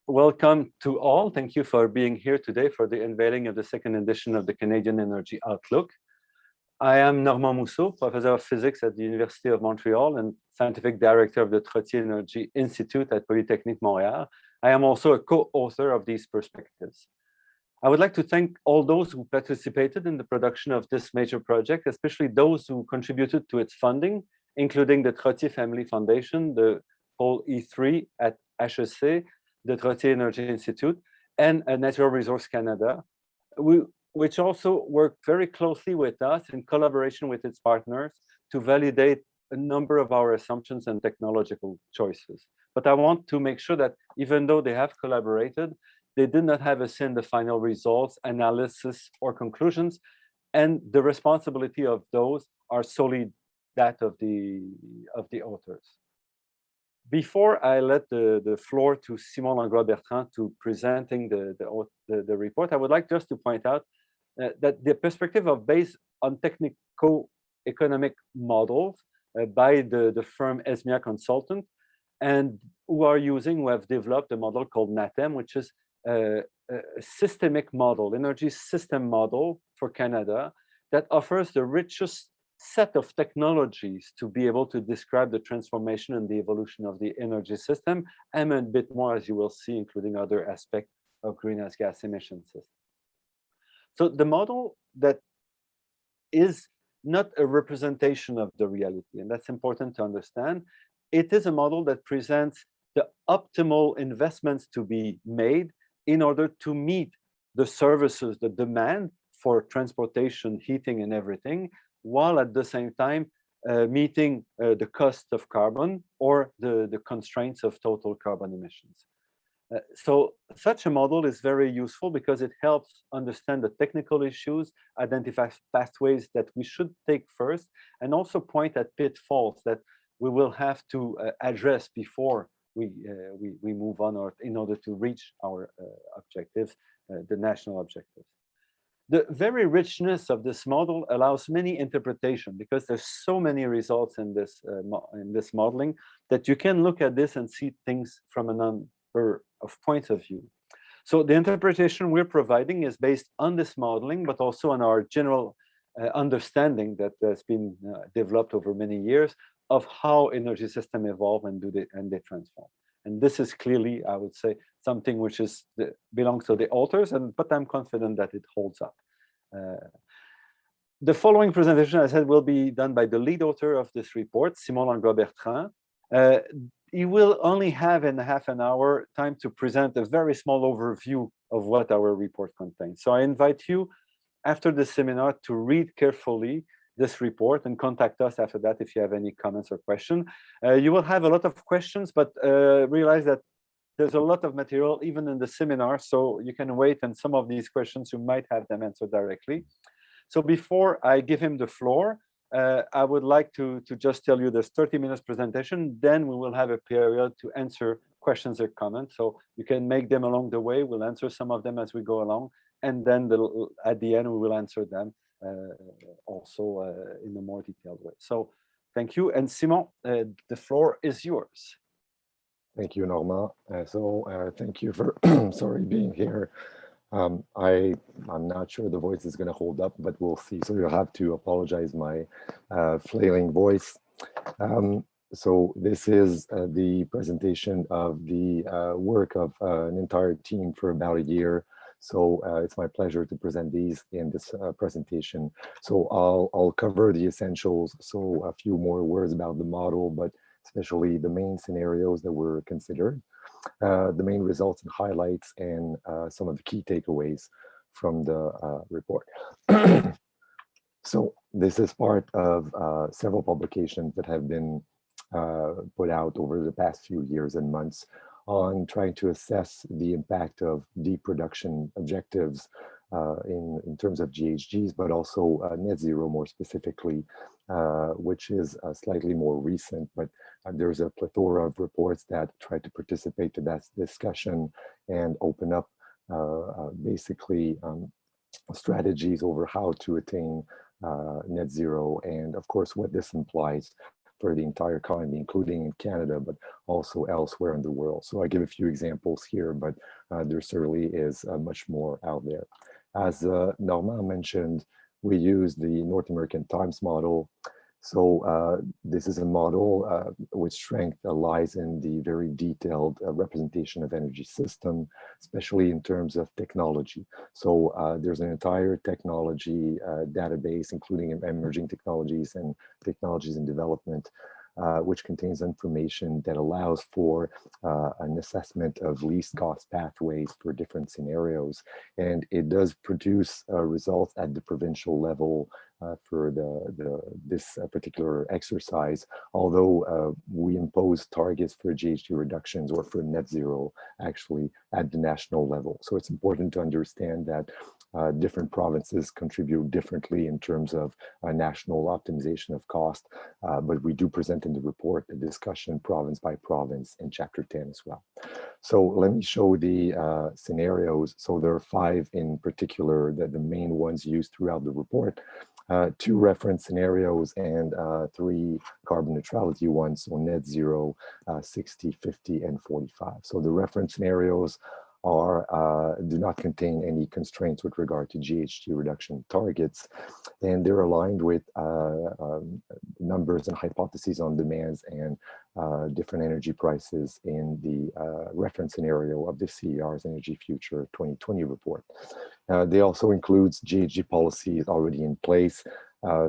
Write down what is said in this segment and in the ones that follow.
Welcome to all. Thank you for being here today for the unveiling of the second edition of the Canadian Energy Outlook. I am Normand Mousseau, Professor of Physics at the University of Montreal and Scientific Director of the Trottier Energy Institute at Polytechnique Montréal. I am also a co-author of these perspectives. I would like to thank all those who participated in the production of this major project, especially those who contributed to its funding, including the Trottier Family Foundation, the Pôle E3 at HEC, the Trottier Energy Institute, and Natural Resource Canada, which also worked very closely with us in collaboration with its partners to validate a number of our assumptions and technological choices. But I want to make sure that even though they have collaborated, they did not have a say in the final results, analysis, or conclusions, and the responsibility of those are solely that of the authors. Before I let the floor to Simon Langlois-Bertrand to presenting the report, I would like just to point out that the perspective of based on technico-economic models by the firm Esmia Consultant, and who have developed a model called NATEM, which is a systemic model, energy system model for Canada that offers the richest set of technologies to be able to describe the transformation and the evolution of the energy system, and a bit more, as you will see, including other aspects of greenhouse gas emission system. So the model that is not a representation of the reality, and that's important to understand. It is a model that presents the optimal investments to be made in order to meet the services, the demand for transportation, heating, and everything, while at the same time meeting the cost of carbon or the constraints of total carbon emissions. So such a model is very useful because it helps understand the technical issues, identify pathways that we should take first, and also point at pitfalls that we will have to address before we move on, or in order to reach our objectives, the national objectives. The very richness of this model allows many interpretation because there's so many results in this modeling that you can look at this and see things from a number of points of view. So the interpretation we're providing is based on this modeling, but also on our general understanding that has been developed over many years of how energy systems evolve and they transform. And this is clearly, I would say, something which belongs to the authors, but I'm confident that it holds up. The following presentation, I said, will be done by the lead author of this report, Simon Langlois-Bertrand. He will only have in half an hour time to present a very small overview of what our report contains. So I invite you, after the seminar, to read carefully this report and contact us after that if you have any comments or questions. You will have a lot of questions, but realize that there's a lot of material even in the seminar, so you can wait, and some of these questions you might have them answered directly. So before I give him the floor, I would like to just tell you there's 30 minutes presentation, then we will have a period to answer questions or comments. So you can make them along the way. We'll answer some of them as we go along, and then at the end we will answer them also in a more detailed way. So thank you, and Simon, the floor is yours. Thank you, Normand. Thank you for being here. I'm not sure the voice is going to hold up, but we'll see. So you'll have to apologize my flailing voice. So this is the presentation of the work of an entire team for about a year. So it's my pleasure to present these in this presentation. So I'll cover the essentials. So a few more words about the model, but especially the main scenarios that were considered, the main results and highlights, and some of the key takeaways from the report. So this is part of several publications that have been put out over the past few years and months on trying to assess the impact of deep production objectives in terms of GHGs, but also net zero more specifically, which is slightly more recent, but there's a plethora of reports that try to participate in that discussion and open up basically strategies over how to attain net zero, and of course what this implies for the entire economy, including in Canada, but also elsewhere in the world. So I give a few examples here, but there certainly is much more out there. As Normand mentioned, we use the North American Times model. So this is a model which strength lies in the very detailed representation of energy system, especially in terms of technology. So there's an entire technology database, including emerging technologies and technologies in development, which contains information that allows for an assessment of least cost pathways for different scenarios. And it does produce results at the provincial level for this particular exercise, although we impose targets for GHG reductions or for net zero actually at the national level. So it's important to understand that different provinces contribute differently in terms of national optimization of cost, but we do present in the report a discussion province by province in chapter 10 as well. So let me show the scenarios. So there are 5 in particular, the main ones used throughout the report. 2 reference scenarios and 3 carbon neutrality ones, so net zero, 60, 50, and 45. So the reference scenarios do not contain any constraints with regard to GHG reduction targets, and they're aligned with numbers and hypotheses on demands and different energy prices in the reference scenario of the CER's Energy Future 2020 report. They also includes GHG policies already in place,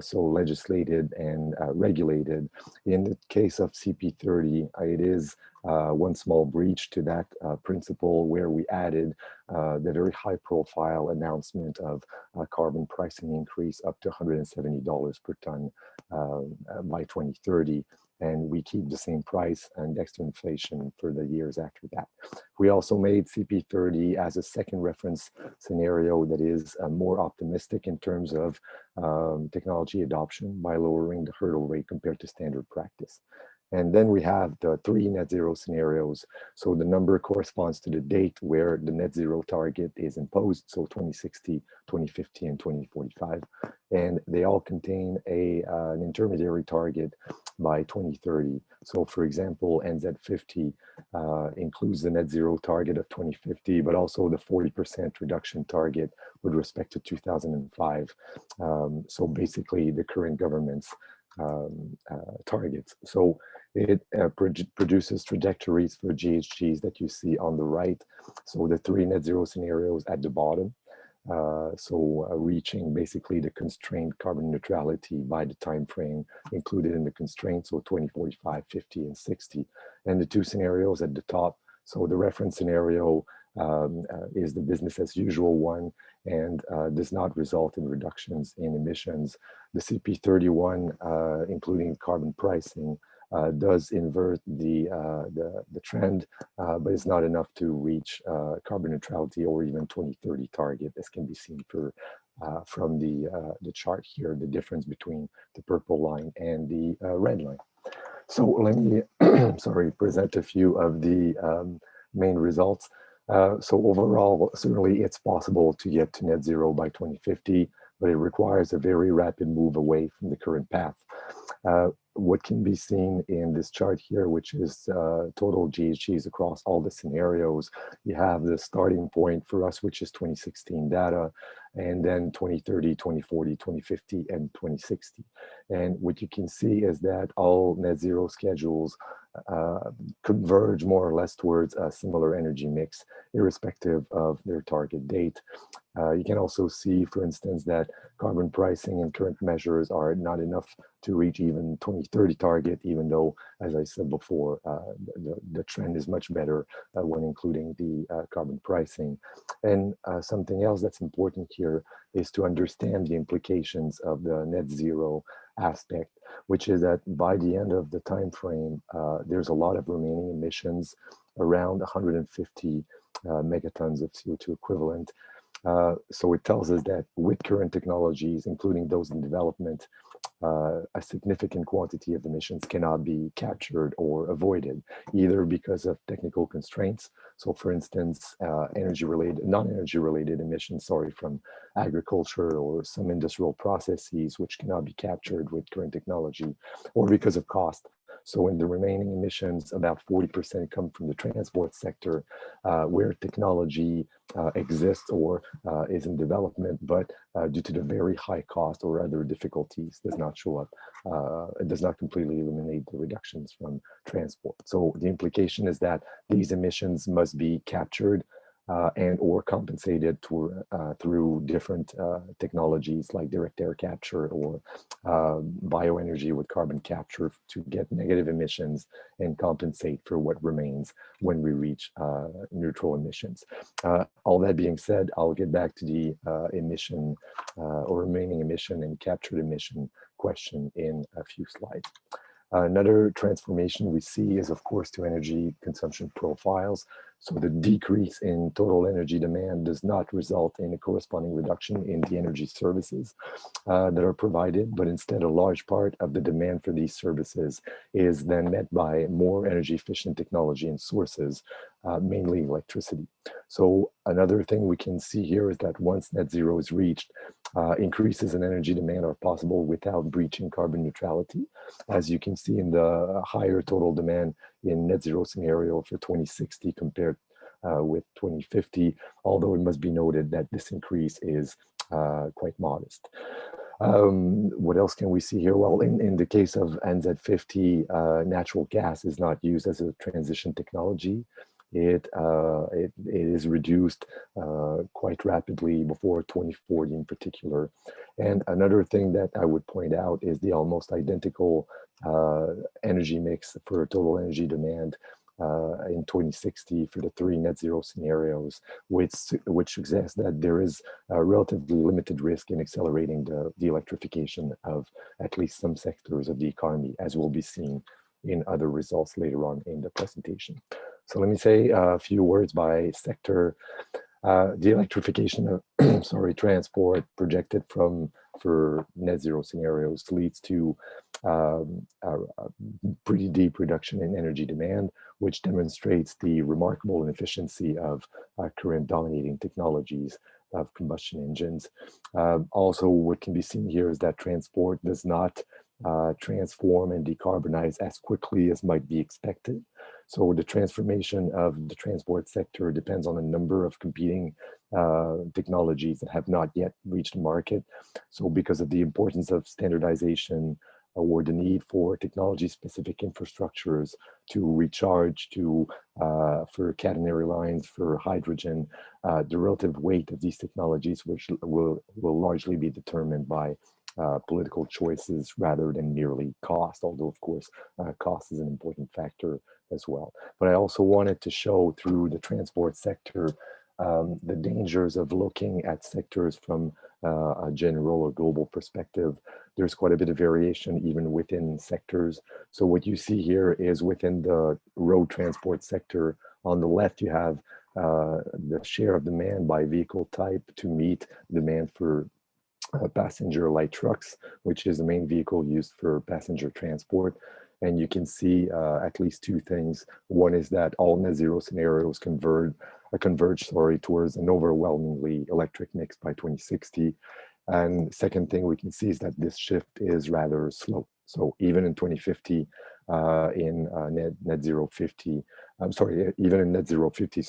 so legislated and regulated. In the case of CP30, it is one small breach to that principle where we added the very high profile announcement of carbon pricing increase up to $170 per ton by 2030. And we keep the same price indexed to inflation for the years after that. We also made CP30 as a second reference scenario that is more optimistic in terms of technology adoption by lowering the hurdle rate compared to standard practice. And then we have the 3 net zero scenarios. So the number corresponds to the date where the net zero target is imposed, so 2060, 2050, and 2045. And they all contain an intermediary target by 2030. So for example, NZ50 includes the net zero target of 2050, but also the 40% reduction target with respect to 2005. So basically the current government's targets. So it produces trajectories for GHGs that you see on the right. So the 3 net zero scenarios at the bottom. Reaching basically the constrained carbon neutrality by the time frame included in the constraints, so 2045, 50, and 60. And the 2 scenarios at the top. So the reference scenario is the business as usual one and does not result in reductions in emissions. The CP31, including carbon pricing, does invert the trend, but it's not enough to reach carbon neutrality or even 2030 target, as can be seen from the chart here, the difference between the purple line and the red line. So let me, present a few of the main results. So overall, certainly it's possible to get to net zero by 2050, but it requires a very rapid move away from the current path. What can be seen in this chart here, which is total GHGs across all the scenarios, you have the starting point for us, which is 2016 data, and then 2030, 2040, 2050, and 2060. And what you can see is that all net zero schedules converge more or less towards a similar energy mix, irrespective of their target date. You can also see, for instance, that carbon pricing and current measures are not enough to reach even 2030 target, even though, as I said before, the trend is much better when including the carbon pricing. And something else that's important here is to understand the implications of the net zero aspect, which is that by the end of the time frame, there's a lot of remaining emissions, around 150 megatons of CO2 equivalent. So it tells us that with current technologies, including those in development, a significant quantity of emissions cannot be captured or avoided, either because of technical constraints. So for instance, non-energy related emissions, from agriculture or some industrial processes, which cannot be captured with current technology, or because of cost. So in the remaining emissions, about 40% come from the transport sector, where technology exists or is in development, but due to the very high cost or other difficulties, does not show up. It does not completely eliminate the reductions from transport. So the implication is that these emissions must be captured and or compensated through different technologies like direct air capture or bioenergy with carbon capture to get negative emissions and compensate for what remains when we reach neutral emissions. All that being said, I'll get back to the emission or remaining emission and captured emission question in a few slides. Another transformation we see is, of course, to energy consumption profiles. So the decrease in total energy demand does not result in a corresponding reduction in the energy services that are provided, but instead a large part of the demand for these services is then met by more energy efficient technology and sources, mainly electricity. So another thing we can see here is that once net zero is reached, increases in energy demand are possible without breaching carbon neutrality. As you can see in the higher total demand in net zero scenario for 2060 compared with 2050, although it must be noted that this increase is quite modest. What else can we see here? Well, in the case of NZ50, natural gas is not used as a transition technology. It is reduced quite rapidly before 2040 in particular. And another thing that I would point out is the almost identical energy mix for total energy demand in 2060 for the 3 net zero scenarios, which suggests that there is a relatively limited risk in accelerating the electrification of at least some sectors of the economy, as will be seen in other results later on in the presentation. So let me say a few words by sector. The electrification of transport projected for net zero scenarios leads to a pretty deep reduction in energy demand, which demonstrates the remarkable inefficiency of current dominating technologies of combustion engines. Also, what can be seen here is that transport does not transform and decarbonize as quickly as might be expected. So the transformation of the transport sector depends on a number of competing technologies that have not yet reached the market. So because of the importance of standardization or the need for technology-specific infrastructures to recharge, for catenary lines, for hydrogen, the relative weight of these technologies, which will largely be determined by political choices rather than merely cost, although of course cost is an important factor as well. But I also wanted to show through the transport sector the dangers of looking at sectors from a general or global perspective. There's quite a bit of variation even within sectors. So what you see here is within the road transport sector, on the left you have the share of demand by vehicle type to meet demand for passenger light trucks, which is the main vehicle used for passenger transport. And you can see at least two things. One is that all net zero scenarios converge towards an overwhelmingly electric mix by 2060. And second thing we can see is that this shift is rather slow. So even in 2050, in net zero 50, even in net zero 50,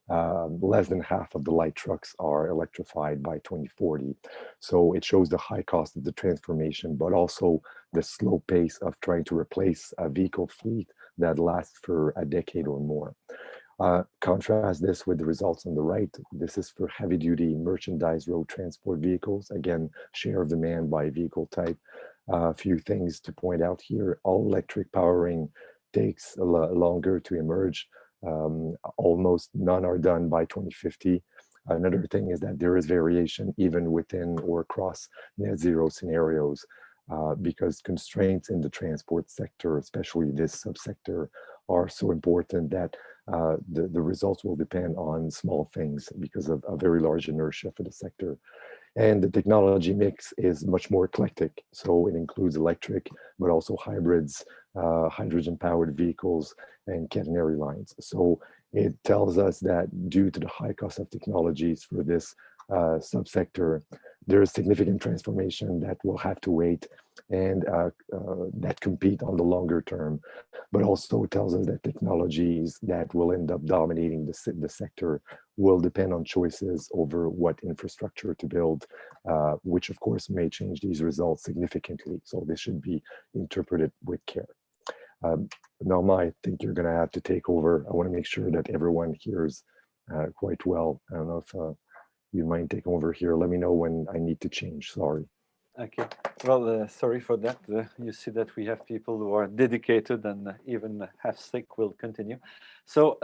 less than half of the light trucks are electrified by 2040. So it shows the high cost of the transformation, but also the slow pace of trying to replace a vehicle fleet that lasts for a decade or more. Contrast this with the results on the right. This is for heavy duty merchandise road transport vehicles. Again, share of demand by vehicle type. A few things to point out here. All electric powering takes longer to emerge. Almost none are done by 2050. Another thing is that there is variation even within or across net zero scenarios because constraints in the transport sector, especially this subsector, are so important that the results will depend on small things because of a very large inertia for the sector. And the technology mix is much more eclectic. So it includes electric, but also hybrids, hydrogen-powered vehicles, and catenary lines. So it tells us that due to the high cost of technologies for this subsector, there is significant transformation that will have to wait and that compete on the longer term. But also it tells us that technologies that will end up dominating the sector will depend on choices over what infrastructure to build, which of course may change these results significantly. So this should be interpreted with care. Norma, I think you're going to have to take over. I want to make sure that everyone hears quite well. I don't know if you mind taking over here. Let me know when I need to change. Sorry. Okay. Well, sorry for that. You see that we have people who are dedicated and even half sick will continue. So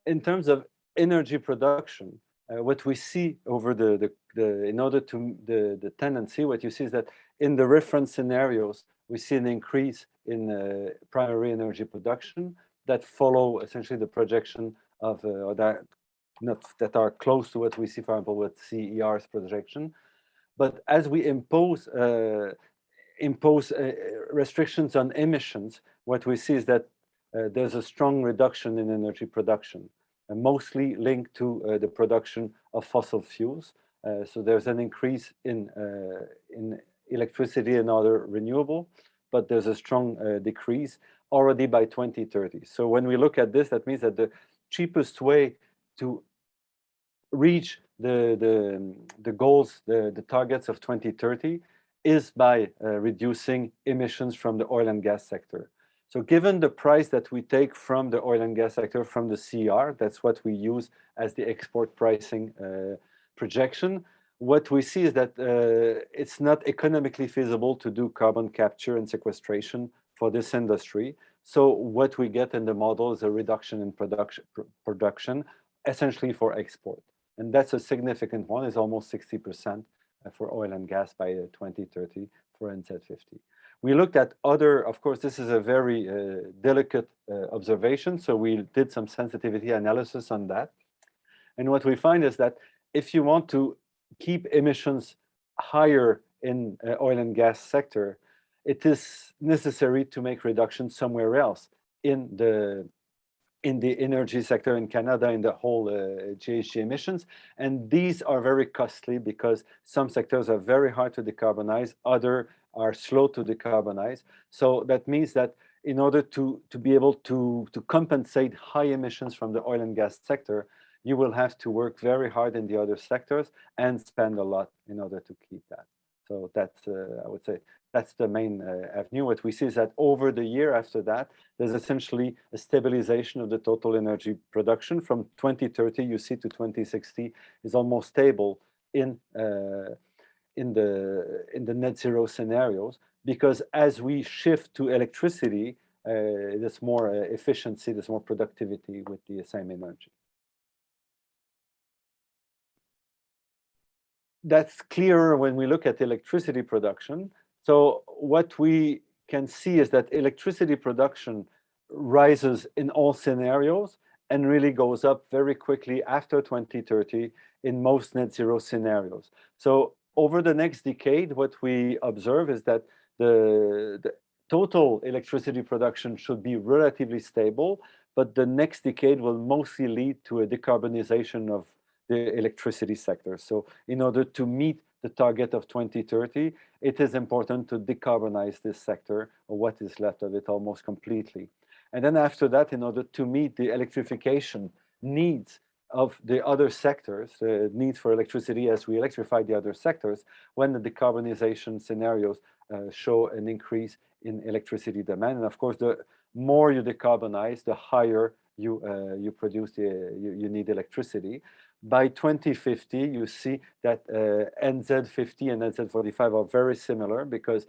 in terms of energy production, what we see over in order to the tendency, what you see is that in the reference scenarios, we see an increase in primary energy production that follow essentially the projection of or that are close to what we see, for example, with CER's projection. But as we impose restrictions on emissions, what we see is that there's a strong reduction in energy production, mostly linked to the production of fossil fuels. So there's an increase in electricity and other renewable, but there's a strong decrease already by 2030. So when we look at this, that means that the cheapest way to reach the goals, the targets of 2030 is by reducing emissions from the oil and gas sector. So given the price that we take from the oil and gas sector, from the CR, that's what we use as the export pricing projection, what we see is that it's not economically feasible to do carbon capture and sequestration for this industry. So what we get in the model is a reduction in production essentially for export. And that's a significant one. It's almost 60% for oil and gas by 2030 for NZ50. We looked at other, of course, this is a very delicate observation. So we did some sensitivity analysis on that. And what we find is that if you want to keep emissions higher in oil and gas sector, it is necessary to make reductions somewhere else in the energy sector in Canada, in the whole GHG emissions. And these are very costly because some sectors are very hard to decarbonize, other are slow to decarbonize. So that means that in order to be able to compensate high emissions from the oil and gas sector, you will have to work very hard in the other sectors and spend a lot in order to keep that. So that's, I would say, that's the main avenue. What we see is that over the year after that, there's essentially a stabilization of the total energy production. From 2030, you see, to 2060 is almost stable in the net zero scenarios, because as we shift to electricity, there's more efficiency, there's more productivity with the same energy. That's clearer when we look at electricity production. So what we can see is that electricity production rises in all scenarios and really goes up very quickly after 2030 in most net zero scenarios. So over the next decade, what we observe is that the total electricity production should be relatively stable, but the next decade will mostly lead to a decarbonization of the electricity sector. So in order to meet the target of 2030, it is important to decarbonize this sector, or what is left of it, almost completely. And then after that, in order to meet the electrification needs of the other sectors, the needs for electricity as we electrify the other sectors, when the decarbonization scenarios show an increase in electricity demand. And of course, the more you decarbonize, the higher you produce, you need electricity. By 2050, you see that NZ50 and NZ45 are very similar because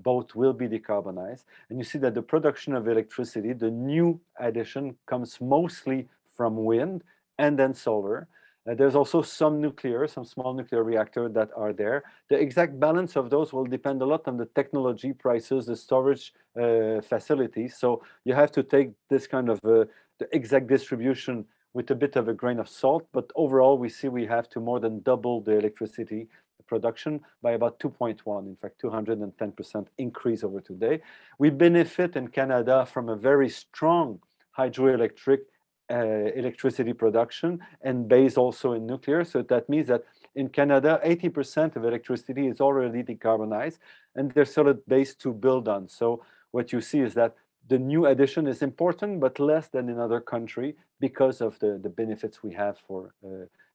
both will be decarbonized. And you see that the production of electricity, the new addition, comes mostly from wind and then solar. There's also some nuclear, some small nuclear reactors that are there. The exact balance of those will depend a lot on the technology prices, the storage facilities. So you have to take this kind of the exact distribution with a bit of a grain of salt, but overall we see we have to more than double the electricity production by about 2.1, in fact, 210% increase over today. We benefit in Canada from a very strong hydroelectric electricity production and based also in nuclear. So that means that in Canada, 80% of electricity is already decarbonized, and there's solid base to build on. So what you see is that the new addition is important, but less than in other countries because of the benefits we have for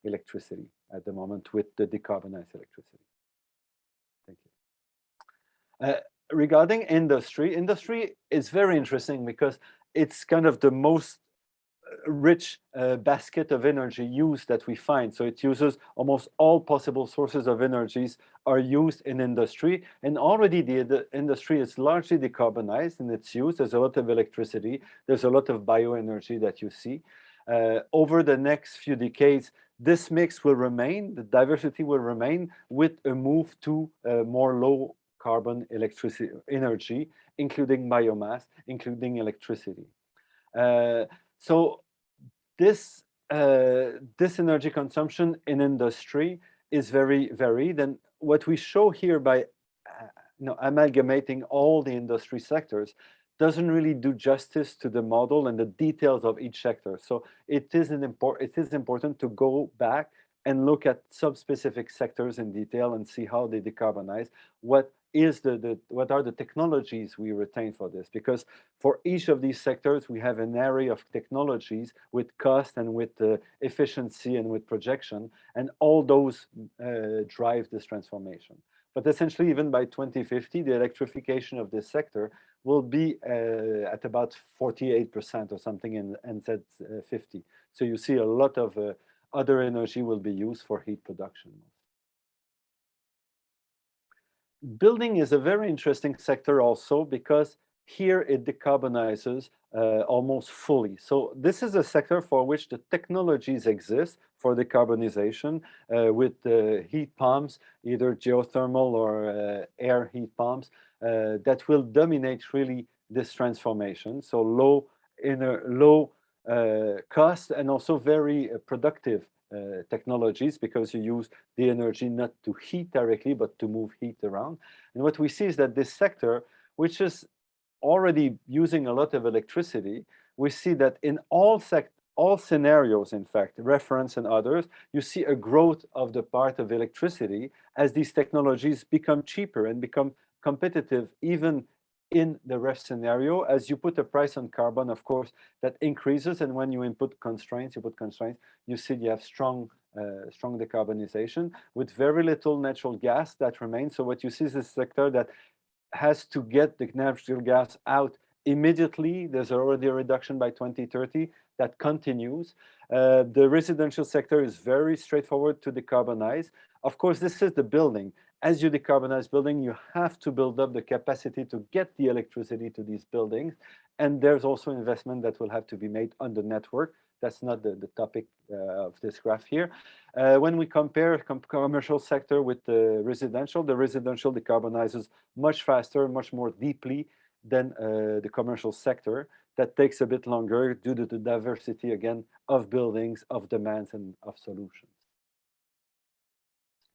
electricity at the moment with the decarbonized electricity. Thank you. Regarding industry, industry is very interesting because it's kind of the most rich basket of energy use that we find. So it uses almost all possible sources of energies are used in industry. And already the industry is largely decarbonized in its use. There's a lot of electricity. There's a lot of bioenergy that you see. Over the next few decades, this mix will remain, the diversity will remain with a move to more low carbon electricity energy, including biomass, including electricity. So this energy consumption in industry is very varied. And what we show here by amalgamating all the industry sectors doesn't really do justice to the model and the details of each sector. So it is important to go back and look at sub-specific sectors in detail and see how they decarbonize. What are the technologies we retain for this? Because for each of these sectors, we have an area of technologies with cost and with efficiency and with projection, and all those drive this transformation. But essentially, even by 2050, the electrification of this sector will be at about 48% or something in NZ50. So you see a lot of other energy will be used for heat production. Building is a very interesting sector also because here it decarbonizes almost fully. So this is a sector for which the technologies exist for decarbonization with heat pumps, either geothermal or air heat pumps that will dominate really this transformation. So low cost and also very productive technologies because you use the energy not to heat directly, but to move heat around. And what we see is that this sector, which is already using a lot of electricity, we see that in all scenarios, in fact, reference and others, you see a growth of the part of electricity as these technologies become cheaper and become competitive even in the ref scenario. As you put a price on carbon, of course, that increases. And when you input constraints, you see you have strong decarbonization with very little natural gas that remains. So what you see is a sector that has to get the natural gas out immediately. There's already a reduction by 2030 that continues. The residential sector is very straightforward to decarbonize. Of course, this is the building. As you decarbonize building, you have to build up the capacity to get the electricity to these buildings. And there's also investment that will have to be made on the network. That's not the topic of this graph here. When we compare commercial sector with the residential decarbonizes much faster, much more deeply than the commercial sector. That takes a bit longer due to the diversity, again, of buildings, of demands, and of solutions.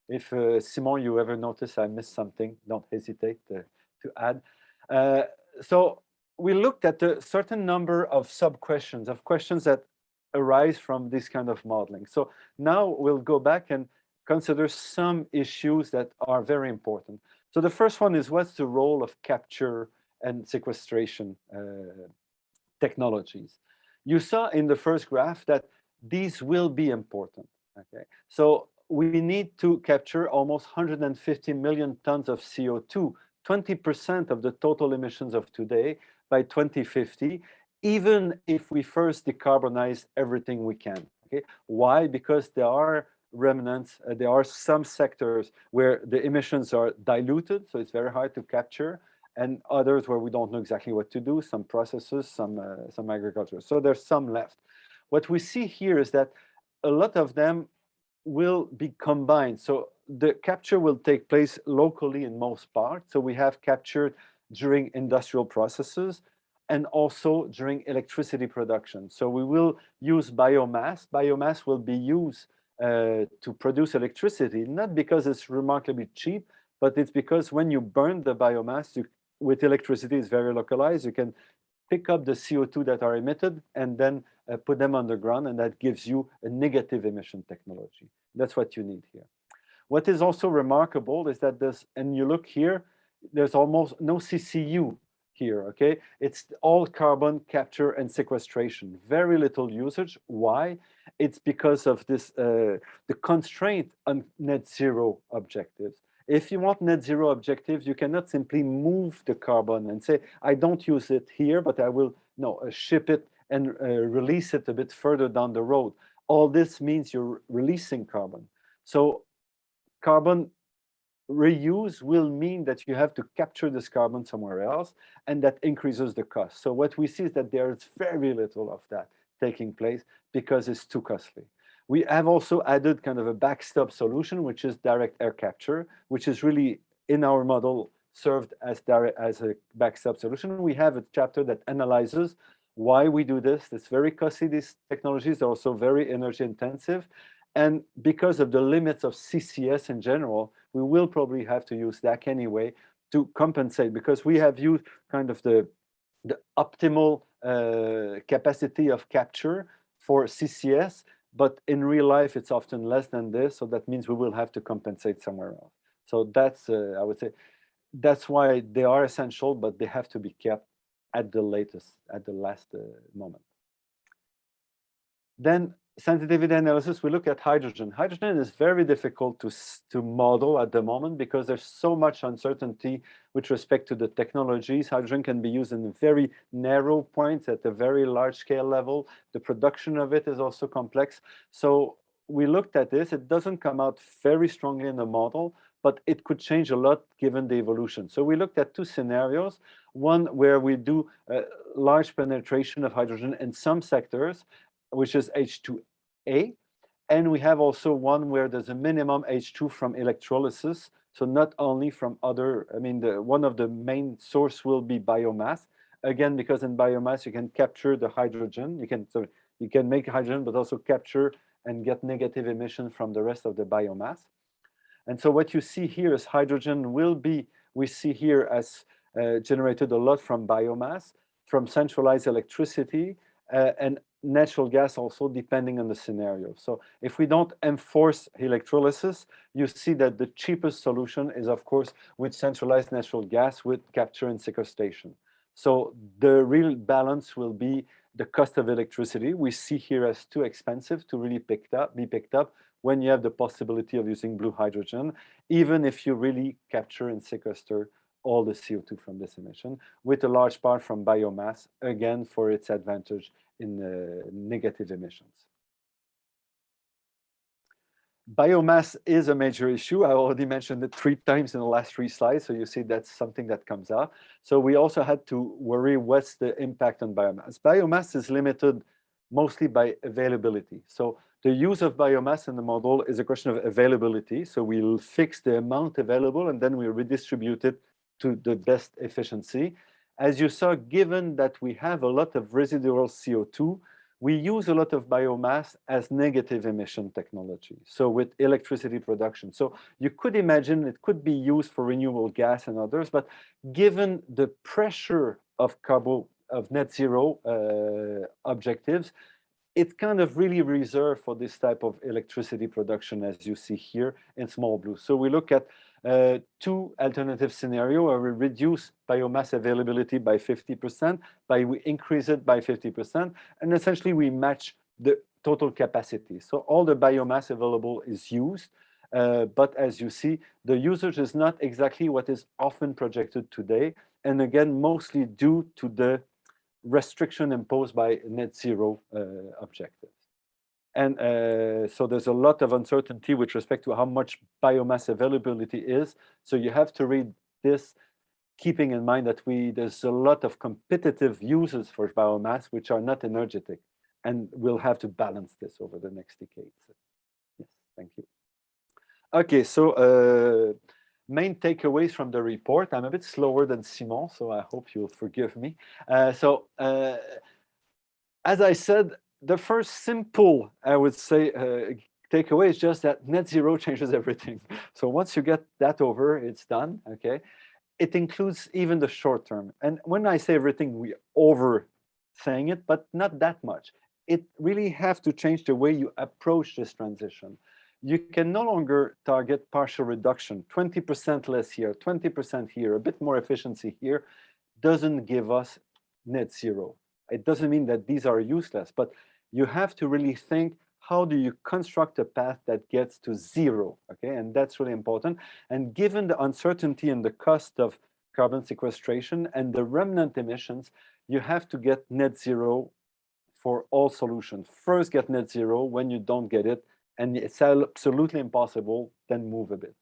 If, Simon, you ever notice I missed something, don't hesitate to add. So we looked at a certain number of sub-questions, of questions that arise from this kind of modeling. So now we'll go back and consider some issues that are very important. So the first one is, what's the role of capture and sequestration technologies? You saw in the first graph that these will be important. Okay, so we need to capture almost 150 million tons of CO2, 20% of the total emissions of today by 2050, even if we first decarbonize everything we can. Okay, why? Because there are remnants, there are some sectors where the emissions are diluted, so it's very hard to capture, and others where we don't know exactly what to do, some processes, some agriculture. So there's some left. What we see here is that a lot of them will be combined. So the capture will take place locally in most parts. So we have captured during industrial processes and also during electricity production. So we will use biomass. Biomass will be used to produce electricity, not because it's remarkably cheap, but it's because when you burn the biomass, with electricity, it's very localized. You can pick up the CO2 that are emitted and then put them underground, and that gives you a negative emission technology. That's what you need here. What is also remarkable is that and you look here, there's almost no CCU here, okay? It's all carbon capture and sequestration, very little usage. Why? It's because of this, the constraint on net zero objectives. If you want net zero objectives, you cannot simply move the carbon and say, I don't use it here, but I will ship it and release it a bit further down the road. All this means you're releasing carbon. So carbon reuse will mean that you have to capture this carbon somewhere else, and that increases the cost. So what we see is that there's very little of that taking place because it's too costly. We have also added kind of a backstop solution, which is direct air capture, which is really in our model served as a backstop solution. We have a chapter that analyzes why we do this. It's very costly. These technologies are also very energy intensive. And because of the limits of CCS in general, we will probably have to use DAC anyway to compensate, because we have used kind of the optimal capacity of capture for CCS, but in real life, it's often less than this. So that means we will have to compensate somewhere else. So that's, I would say, that's why they are essential, but they have to be kept at the last moment. Then sensitivity analysis, we look at hydrogen. Hydrogen is very difficult to model at the moment because there's so much uncertainty with respect to the technologies. Hydrogen can be used in very narrow points at a very large scale level. The production of it is also complex. So we looked at this. It doesn't come out very strongly in the model, but it could change a lot given the evolution. So we looked at two scenarios, one where we do large penetration of hydrogen in some sectors, which is H2A. And we have also one where there's a minimum H2 from electrolysis. So not only from other, I mean, one of the main source will be biomass. Again, because in biomass, you can capture the hydrogen. You can make hydrogen, but also capture and get negative emission from the rest of the biomass. And so what you see here is hydrogen we see here as generated a lot from biomass, from centralized electricity, and natural gas also, depending on the scenario. So if we don't enforce electrolysis, you see that the cheapest solution is, of course, with centralized natural gas with capture and sequestration. So the real balance will be the cost of electricity. We see here as too expensive to really be picked up when you have the possibility of using blue hydrogen, even if you really capture and sequester all the CO2 from this emission, with a large part from biomass, again, for its advantage in negative emissions. Biomass is a major issue. I already mentioned it 3 times in the last 3 slides, so you see that's something that comes out. So we also had to worry what's the impact on biomass. Biomass is limited mostly by availability. So the use of biomass in the model is a question of availability. So we'll fix the amount available and then we redistribute it to the best efficiency. As you saw, given that we have a lot of residual CO2, we use a lot of biomass as negative emission technology, so with electricity production. So you could imagine it could be used for renewable gas and others, but given the pressure of net zero objectives, it's kind of really reserved for this type of electricity production, as you see here in small blue. So we look at 2 alternative scenarios where we reduce biomass availability by 50%, we increase it by 50%, and essentially we match the total capacity. So all the biomass available is used, but as you see, the usage is not exactly what is often projected today, and again, mostly due to the restriction imposed by net zero objectives. And so there's a lot of uncertainty with respect to how much biomass availability is. So you have to read this, keeping in mind that there's a lot of competitive uses for biomass, which are not energetic. And we'll have to balance this over the next decades. Yes, thank you. Okay, so main takeaways from the report. I'm a bit slower than Simon, so I hope you'll forgive me. As I said, the first simple, I would say, takeaway is just that net zero changes everything. So once you get that over, it's done, okay? It includes even the short term. And when I say everything, we over saying it, but not that much. It really have to change the way you approach this transition. You can no longer target partial reduction, 20% less here, 20% here, a bit more efficiency here, doesn't give us net zero. It doesn't mean that these are useless, but you have to really think, how do you construct a path that gets to zero, okay? And that's really important. And given the uncertainty and the cost of carbon sequestration and the remnant emissions, you have to get net zero for all solutions. First, get net zero. When you don't get it, and it's absolutely impossible, then move a bit.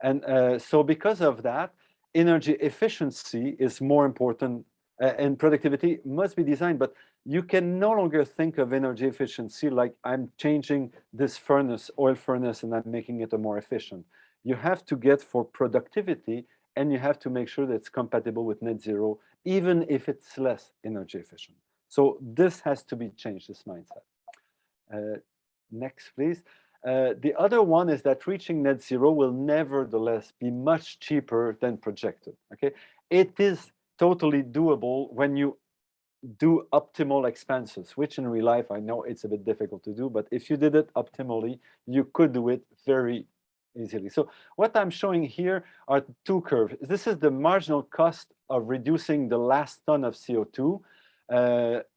And so because of that, energy efficiency is more important, and productivity must be designed, but you can no longer think of energy efficiency like I'm changing this furnace, oil furnace, and I'm making it a more efficient. You have to get for productivity, and you have to make sure that it's compatible with net zero, even if it's less energy efficient. So this has to be changed, this mindset. Next, please. The other one is that reaching net zero will nevertheless be much cheaper than projected, okay? It is totally doable when you do optimal expenses, which in real life, I know it's a bit difficult to do, but if you did it optimally, you could do it very easily. So what I'm showing here are two curves. This is the marginal cost of reducing the last ton of CO2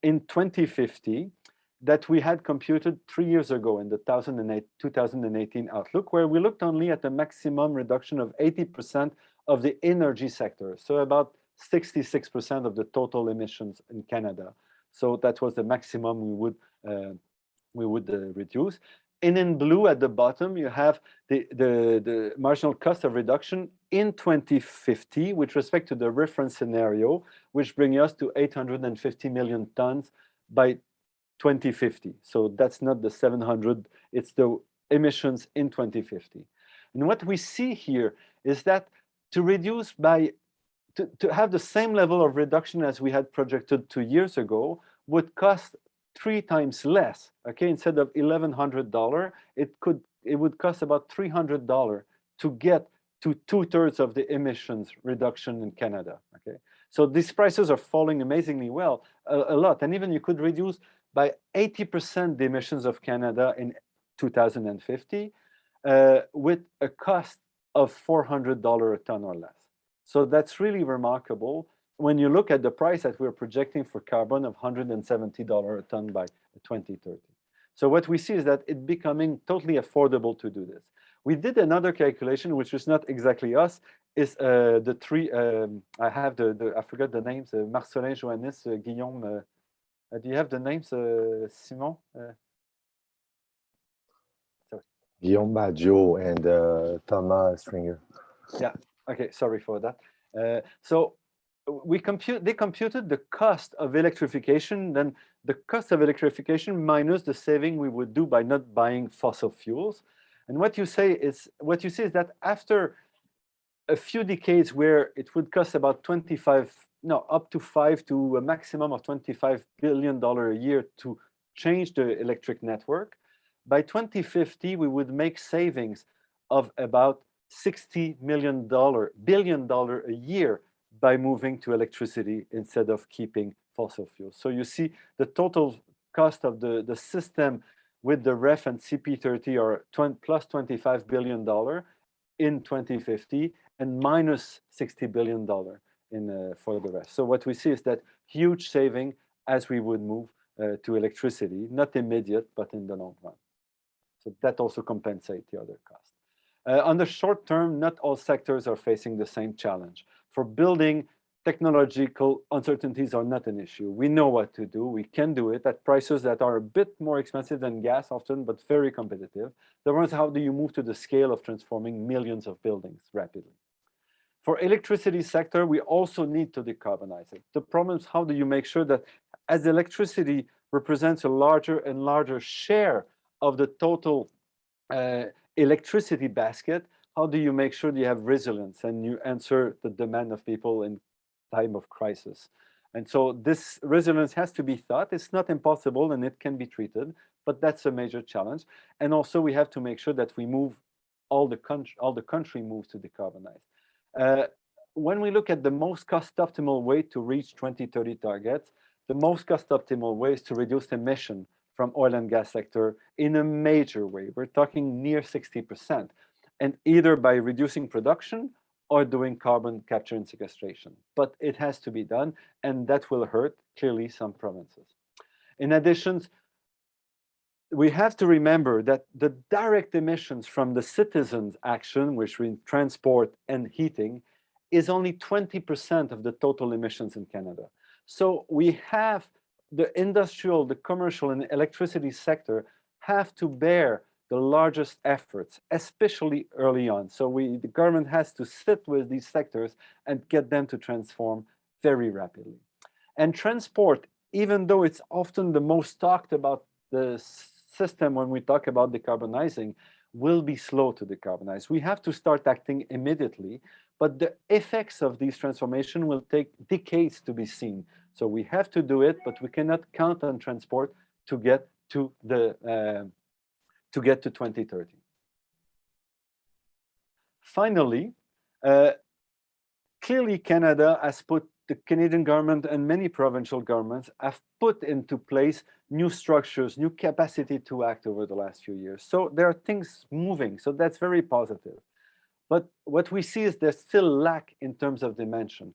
in 2050 that we had computed 3 years ago in the 2018 outlook, where we looked only at the maximum reduction of 80% of the energy sector. So about 66% of the total emissions in Canada. So that was the maximum we would reduce. And in blue at the bottom, you have the marginal cost of reduction in 2050 with respect to the reference scenario, which brings us to 850 million tons by 2050. So that's not the 700, it's the emissions in 2050. And what we see here is that to reduce by, to have the same level of reduction as we had projected 2 years ago would cost 3 times less, okay? Instead of $1,100, it would cost about $300 to get to 2/3 of the emissions reduction in Canada, okay? So these prices are falling amazingly well, a lot. And even you could reduce by 80% the emissions of Canada in 2050 with a cost of $400 a ton or less. So that's really remarkable when you look at the price that we're projecting for carbon of $170 a ton by 2030. So what we see is that it's becoming totally affordable to do this. We did another calculation, which is not exactly us, is the three, I have I forgot the names, Marcelin, Johannes, Guillaume. Do you have the names, Simon? Sorry. Guillaume Baggio and Thomas Stringer. Yeah, okay, sorry for that. So they computed the cost of electrification, then the cost of electrification minus the saving we would do by not buying fossil fuels. And what you see is that after a few decades where it would cost about up to 5 to a maximum of $25 billion a year to change the electric network, by 2050, we would make savings of about $60 billion a year by moving to electricity instead of keeping fossil fuels. So you see the total cost of the system with the REF and CP30 are plus $25 billion in 2050 and minus $60 billion for the rest. So what we see is that huge saving as we would move to electricity, not immediate, but in the long run. So that also compensates the other cost. On the short term, not all sectors are facing the same challenge. For building, technological uncertainties are not an issue. We know what to do. We can do it at prices that are a bit more expensive than gas often, but very competitive. The one is, how do you move to the scale of transforming millions of buildings rapidly? For electricity sector, we also need to decarbonize it. The problem is, how do you make sure that as electricity represents a larger and larger share of the total electricity basket, how do you make sure you have resilience and you answer the demand of people in time of crisis? And so this resilience has to be thought. It's not impossible and it can be treated, but that's a major challenge. And also we have to make sure that we move all the country moves to decarbonize. When we look at the most cost optimal way to reach 2030 targets, the most cost optimal way is to reduce emission from oil and gas sector in a major way. We're talking near 60%, and either by reducing production or doing carbon capture and sequestration. But it has to be done, and that will hurt clearly some provinces. In addition, we have to remember that the direct emissions from the citizens' action, which means transport and heating, is only 20% of the total emissions in Canada. So we have the industrial, the commercial, and the electricity sector have to bear the largest efforts, especially early on. So the government has to sit with these sectors and get them to transform very rapidly. And transport, even though it's often the most talked about the system when we talk about decarbonizing, will be slow to decarbonize. We have to start acting immediately, but the effects of these transformation will take decades to be seen. So we have to do it, but we cannot count on transport to get to 2030. Finally, clearly Canada has put, the Canadian government and many provincial governments have put into place new structures, new capacity to act over the last few years. So there are things moving, so that's very positive. But what we see is there's still lack in terms of dimension.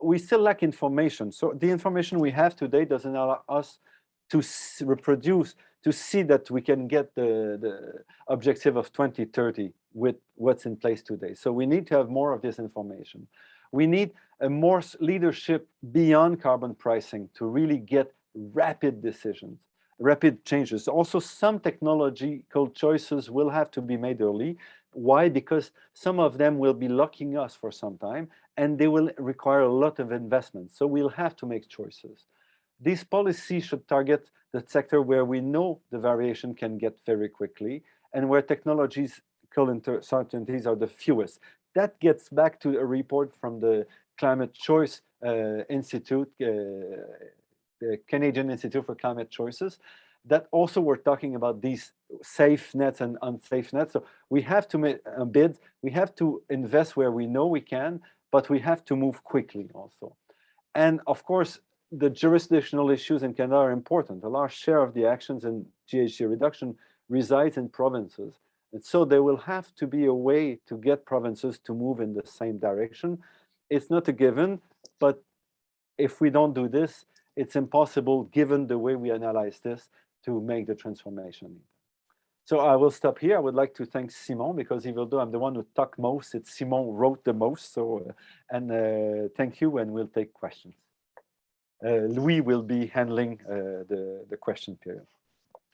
We still lack information. So the information we have today doesn't allow us to reproduce, to see that we can get the objective of 2030 with what's in place today. So we need to have more of this information. We need a more leadership beyond carbon pricing to really get rapid decisions, rapid changes. Also, some technological choices will have to be made early. Why? Because some of them will be locking us for some time, and they will require a lot of investment. So we'll have to make choices. These policies should target the sector where we know the variation can get very quickly and where technological uncertainties are the fewest. That gets back to a report from the Climate Choice Institute, the Canadian Institute for Climate Choices, that also were talking about these safe nets and unsafe nets. So we have to make a bid, we have to invest where we know we can, but we have to move quickly also. And of course, the jurisdictional issues in Canada are important. A large share of the actions in GHG reduction resides in provinces. And so there will have to be a way to get provinces to move in the same direction. It's not a given, but if we don't do this, it's impossible, given the way we analyze this, to make the transformation. So I will stop here. I would like to thank Simon, because even though I'm the one who talked most, it's Simon who wrote the most. So, thank you, and we'll take questions. Louis will be handling the question period.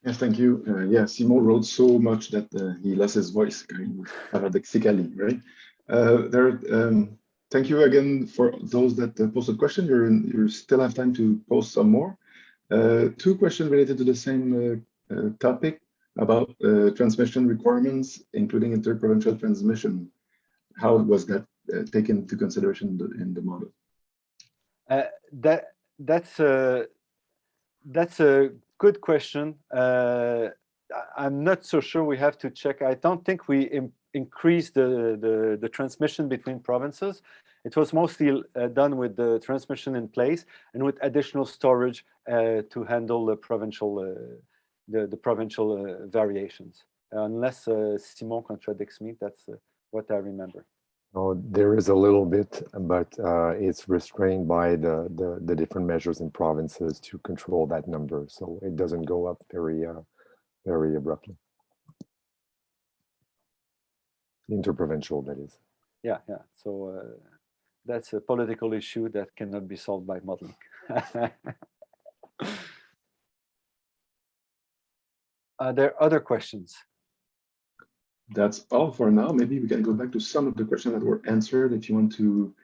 Yes, thank you. Yeah, Simon wrote so much that he lost his voice, kind of paradoxically, right? Thank you again for those that posted questions. You still have time to post some more. Two questions related to the same topic about transmission requirements, including interprovincial transmission. How was that taken into consideration in the model? That's a good question. I'm not so sure. We have to check. I don't think we increased the transmission between provinces. It was mostly done with the transmission in place and with additional storage to handle the provincial variations. Unless Simon contradicts me, that's what I remember. Oh, there is a little bit, but it's restrained by the different measures in provinces to control that number, so it doesn't go up very abruptly. Interprovincial, that is. Yeah. So that's a political issue that cannot be solved by modeling. Are there other questions? That's all for now. Maybe we can go back to some of the questions that were answered if you want to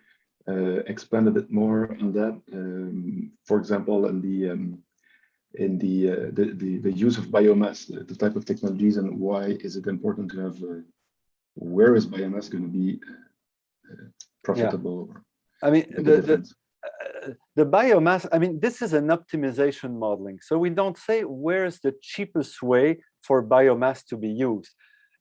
expand a bit more on that. For example, in the use of biomass, the type of technologies, and why is it important to have, where is biomass going to be profitable? Yeah. I mean, the biomass, I mean, this is an optimization modeling. So we don't say where's the cheapest way for biomass to be used.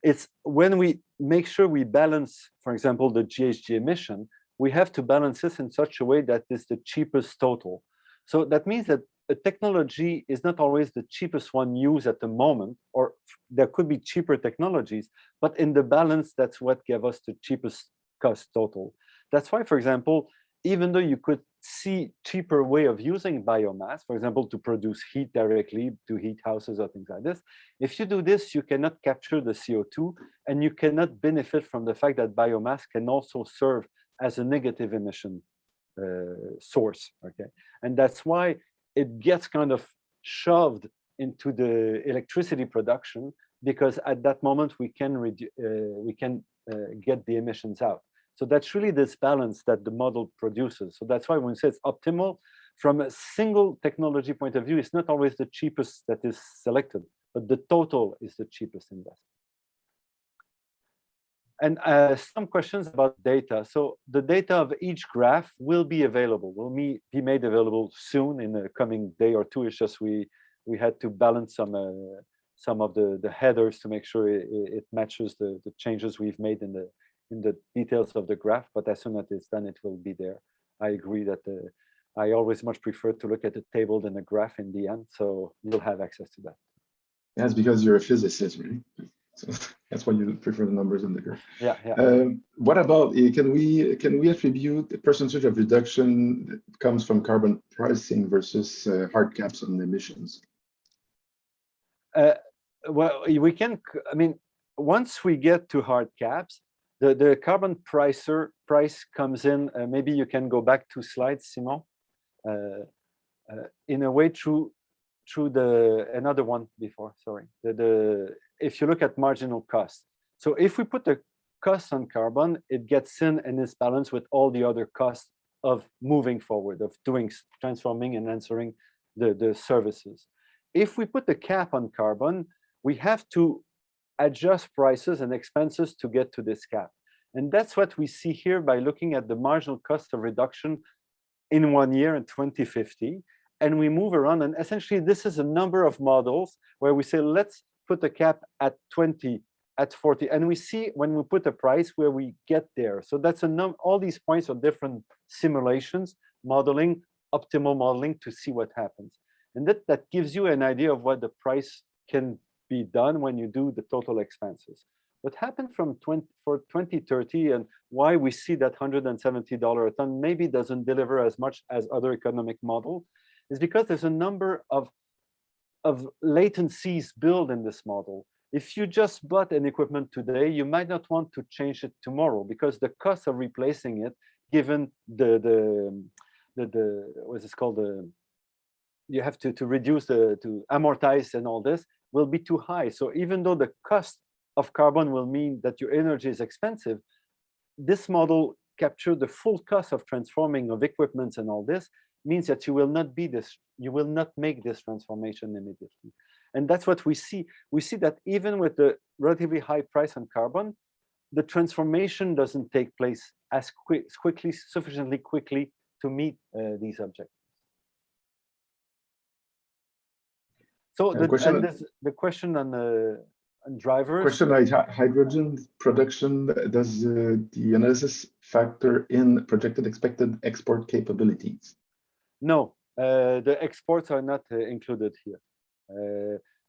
It's when we make sure we balance, for example, the GHG emission, we have to balance this in such a way that is the cheapest total. So that means that a technology is not always the cheapest one used at the moment, or there could be cheaper technologies, but in the balance, that's what gave us the cheapest cost total. That's why, for example, even though you could see cheaper way of using biomass, for example, to produce heat directly, to heat houses or things like this, if you do this, you cannot capture the CO2 and you cannot benefit from the fact that biomass can also serve as a negative emission source, okay? And that's why it gets kind of shoved into the electricity production, because at that moment we can get the emissions out. So that's really this balance that the model produces. So that's why when we say it's optimal, from a single technology point of view, it's not always the cheapest that is selected, but the total is the cheapest investment. And some questions about data. So the data of each graph will be available, will be made available soon in the coming day or two. It's just we had to balance some of the headers to make sure it matches the changes we've made in the details of the graph. But as soon as it's done, it will be there. I agree that I always much prefer to look at the table than a graph in the end. So you'll have access to that. That's because you're a physicist, right? So that's why you prefer the numbers in the graph. Yeah, yeah. What about, can we attribute the percentage of reduction that comes from carbon pricing versus hard caps on emissions? Well, we can, I mean, once we get to hard caps, the carbon price comes in, maybe you can go back 2 slides, Simon, in a way through another one before, sorry. If you look at marginal cost. So if we put the cost on carbon, it gets in and is balanced with all the other costs of moving forward, of transforming and answering the services. If we put the cap on carbon, we have to adjust prices and expenses to get to this cap. And that's what we see here by looking at the marginal cost of reduction in 1 year in 2050. And we move around, and essentially this is a number of models where we say, let's put the cap at 20, at 40. And we see when we put a price where we get there. So that's all these points are different simulations, modeling, optimal modeling to see what happens. And that gives you an idea of what the price can be done when you do the total expenses. What happened for 2030 and why we see that $170 a ton maybe doesn't deliver as much as other economic model is because there's a number of latencies built in this model. If you just bought an equipment today, you might not want to change it tomorrow because the cost of replacing it, given what's it called, you have to reduce to amortize and all this, will be too high. So even though the cost of carbon will mean that your energy is expensive, this model captures the full cost of transforming of equipments and all this, means that you will not make this transformation immediately. And that's what we see. We see that even with the relatively high price on carbon, the transformation doesn't take place as sufficiently quickly to meet these objectives. So the question on drivers. Question like hydrogen production, does the analysis factor in projected expected export capabilities? No, the exports are not included here.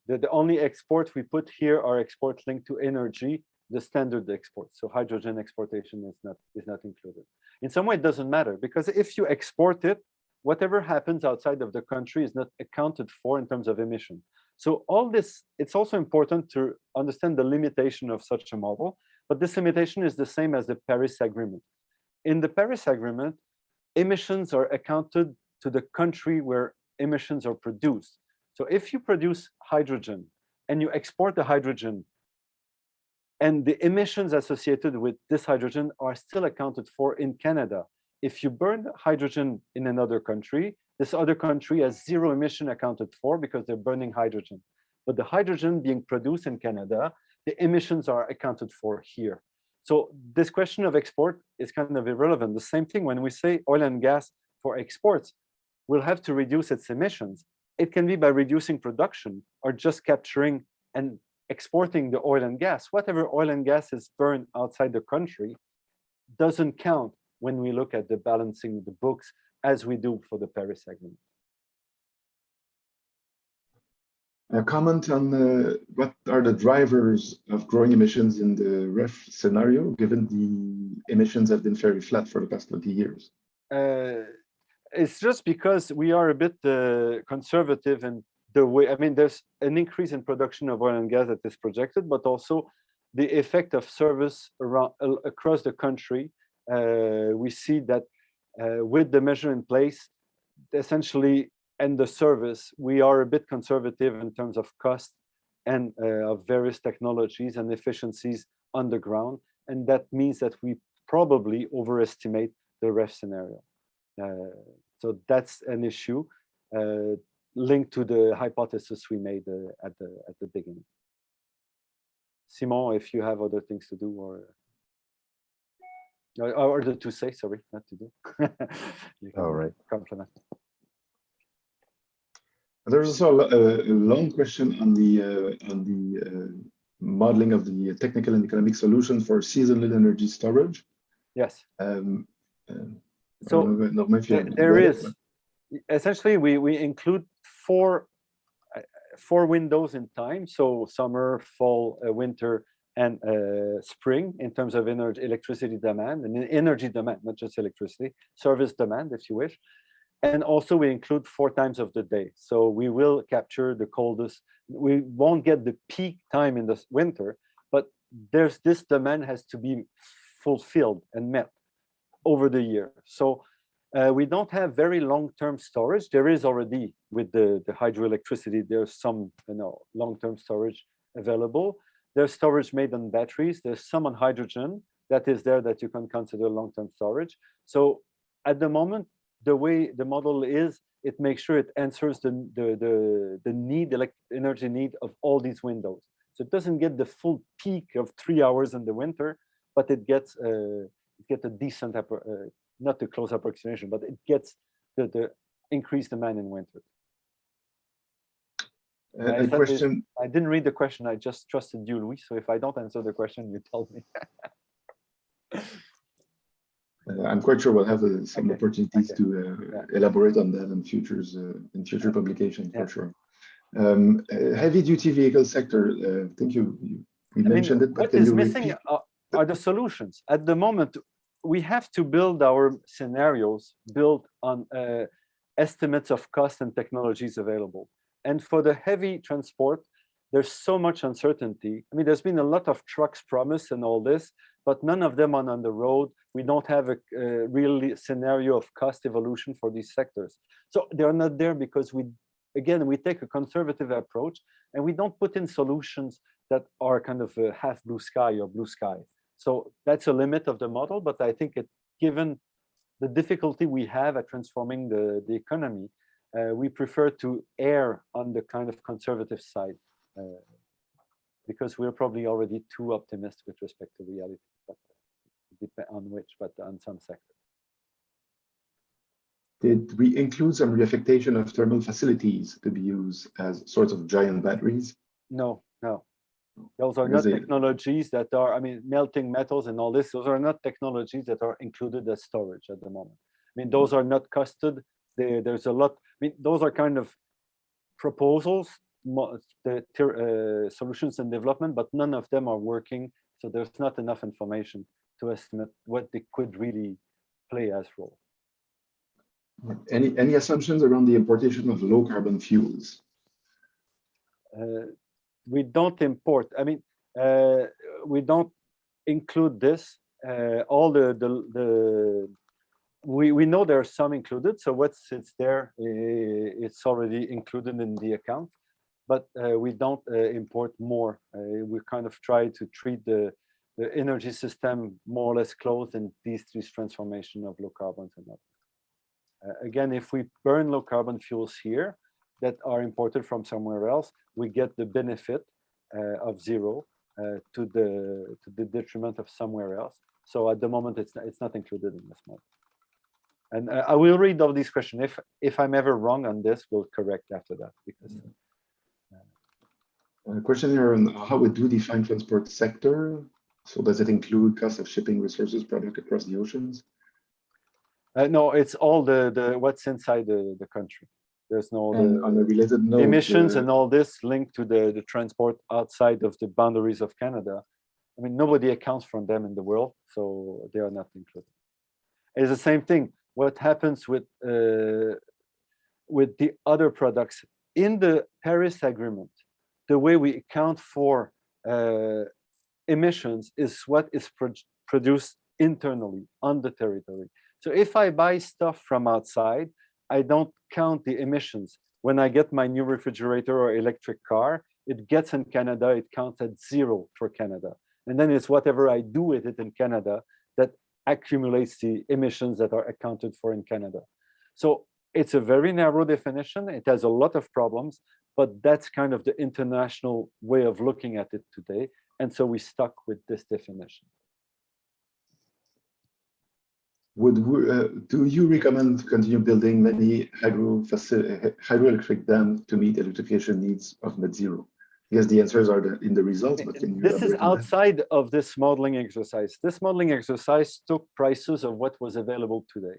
The only export we put here are exports linked to energy, the standard exports. So hydrogen exportation is not included. In some way, it doesn't matter because if you export it, whatever happens outside of the country is not accounted for in terms of emission. So all this, it's also important to understand the limitation of such a model, but this limitation is the same as the Paris Agreement. In the Paris Agreement, emissions are accounted to the country where emissions are produced. So if you produce hydrogen and you export the hydrogen and the emissions associated with this hydrogen are still accounted for in Canada, if you burn hydrogen in another country, this other country has zero emission accounted for because they're burning hydrogen. But the hydrogen being produced in Canada, the emissions are accounted for here. So this question of export is kind of irrelevant. The same thing when we say oil and gas for exports will have to reduce its emissions. It can be by reducing production or just capturing and exporting the oil and gas. Whatever oil and gas is burned outside the country doesn't count when we look at the balancing the books as we do for the Paris Agreement. A comment on what are the drivers of growing emissions in the REF scenario, given the emissions have been fairly flat for the past 20 years? It's just because we are a bit conservative in the way, I mean, there's an increase in production of oil and gas that is projected, but also the effect of service around across the country. We see that with the measure in place, essentially, and the service, we are a bit conservative in terms of cost and of various technologies and efficiencies on the ground. And that means that we probably overestimate the REF scenario. So that's an issue linked to the hypothesis we made at the beginning. Simon, if you have other things to do or to say, sorry, not to do. All right. Compliment. There's also a long question on the modeling of the technical and economic solution for seasonal energy storage. Yes. So there is essentially we include four windows in time. So summer, fall, winter, and spring in terms of electricity demand and energy demand, not just electricity, service demand, if you wish. And also we include 4 times of the day. So we will capture the coldest. We won't get the peak time in the winter, but this demand has to be fulfilled and met over the year. So we don't have very long-term storage. There is already with the hydroelectricity, there's some long-term storage available. There's storage made on batteries. There's some on hydrogen that is there that you can consider long-term storage. So at the moment, the way the model is, it makes sure it answers the energy need of all these windows. So it doesn't get the full peak of 3 hours in the winter, but it gets a decent, not the close approximation, but it gets the increased demand in winter. A question. I didn't read the question. I just trusted you, Louis. So if I don't answer the question, you tell me. I'm quite sure we'll have some opportunities to elaborate on that in future publications for sure. Heavy duty vehicle sector. I think we mentioned it, but what is missing are the solutions. At the moment, we have to build our scenarios built on estimates of cost and technologies available. And for the heavy transport, there's so much uncertainty. I mean, there's been a lot of trucks promised and all this, but none of them are on the road. We don't have a real scenario of cost evolution for these sectors. So they're not there because we take a conservative approach and we don't put in solutions that are kind of half blue sky or blue sky. So that's a limit of the model, but I think given the difficulty we have at transforming the economy, we prefer to err on the kind of conservative side because we're probably already too optimistic with respect to reality, but depend on which, but on some sectors. Did we include some reaffectation of thermal facilities to be used as sorts of giant batteries? No. Those are not technologies that are, I mean, melting metals and all this, those are not technologies that are included as storage at the moment. I mean, those are not costed. There's a lot, I mean, those are kind of proposals, solutions and development, but none of them are working. So there's not enough information to estimate what they could really play as role. Any assumptions around the importation of low carbon fuels? We don't import. I mean, we don't include this. All we know there are some included. So what's there, it's already included in the account. But we don't import more. We kind of try to treat the energy system more or less closed in these transformation of low carbons and others. Again, if we burn low carbon fuels here that are imported from somewhere else, we get the benefit of zero to the detriment of somewhere else. So at the moment, it's not included in this model. And I will read all these questions. If I'm ever wrong on this, we'll correct after that. Because a question here on how we do define transport sector. So does it include cost of shipping resources product across the oceans? no, it's all the what's inside the country. There's no on a related note, emissions and all this linked to the transport outside of the boundaries of Canada. I mean, nobody accounts for them in the world, so they are not included. It's the same thing. What happens with the other products in the Paris Agreement? The way we account for emissions is what is produced internally on the territory. So if I buy stuff from outside, I don't count the emissions. When I get my new refrigerator or electric car, it gets in Canada, it counts at 0 for Canada. And then it's whatever I do with it in Canada that accumulates the emissions that are accounted for in Canada. So it's a very narrow definition. It has a lot of problems, but that's kind of the international way of looking at it today. And so we stuck with this definition. Do you recommend to continue building many hydroelectric dams to meet electrification needs of net zero? Yes, the answers are in the results, but can you this is outside of this modeling exercise. This modeling exercise took prices of what was available today.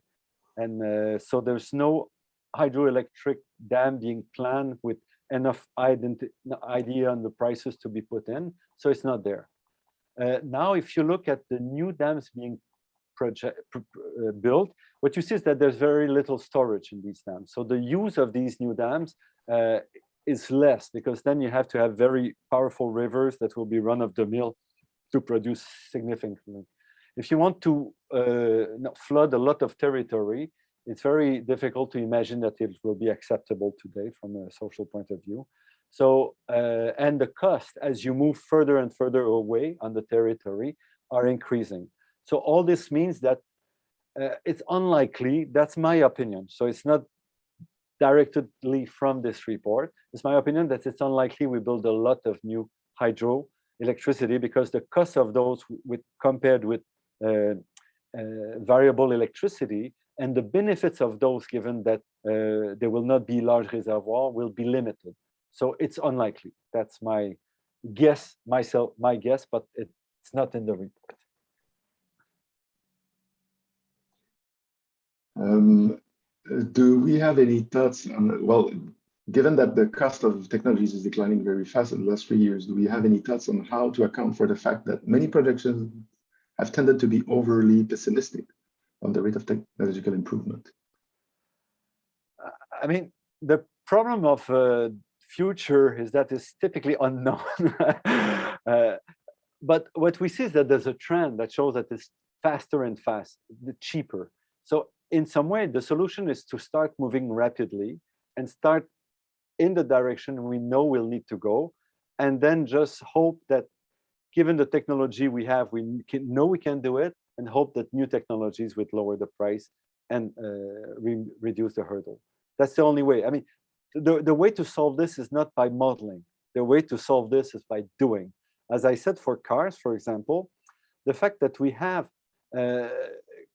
And so there's no hydroelectric dam being planned with enough idea on the prices to be put in. So it's not there. Now, if you look at the new dams being built, what you see is that there's very little storage in these dams. So the use of these new dams is less, because then you have to have very powerful rivers that will be run of the mill to produce significantly. If you want to flood a lot of territory, it's very difficult to imagine that it will be acceptable today from a social point of view. So, and the cost as you move further and further away on the territory are increasing. So all this means that it's unlikely, that's my opinion. So it's not directly from this report. It's my opinion that it's unlikely we build a lot of new hydro electricity, because the cost of those compared with variable electricity and the benefits of those, given that there will not be large reservoir, will be limited. So it's unlikely. That's my guess, my guess, but it's not in the report. Do we have any thoughts on, well, given that the cost of technologies is declining very fast in the last 3 years, do we have any thoughts on how to account for the fact that many projections have tended to be overly pessimistic on the rate of technological improvement? I mean, the problem of future is that it's typically unknown. But what we see is that there's a trend that shows that it's faster and cheaper. So in some way, the solution is to start moving rapidly and start in the direction we know we'll need to go, and then just hope that given the technology we have, we know we can do it, and hope that new technologies would lower the price and reduce the hurdle. That's the only way. I mean, the way to solve this is not by modeling. The way to solve this is by doing. As I said, for cars, for example, the fact that we have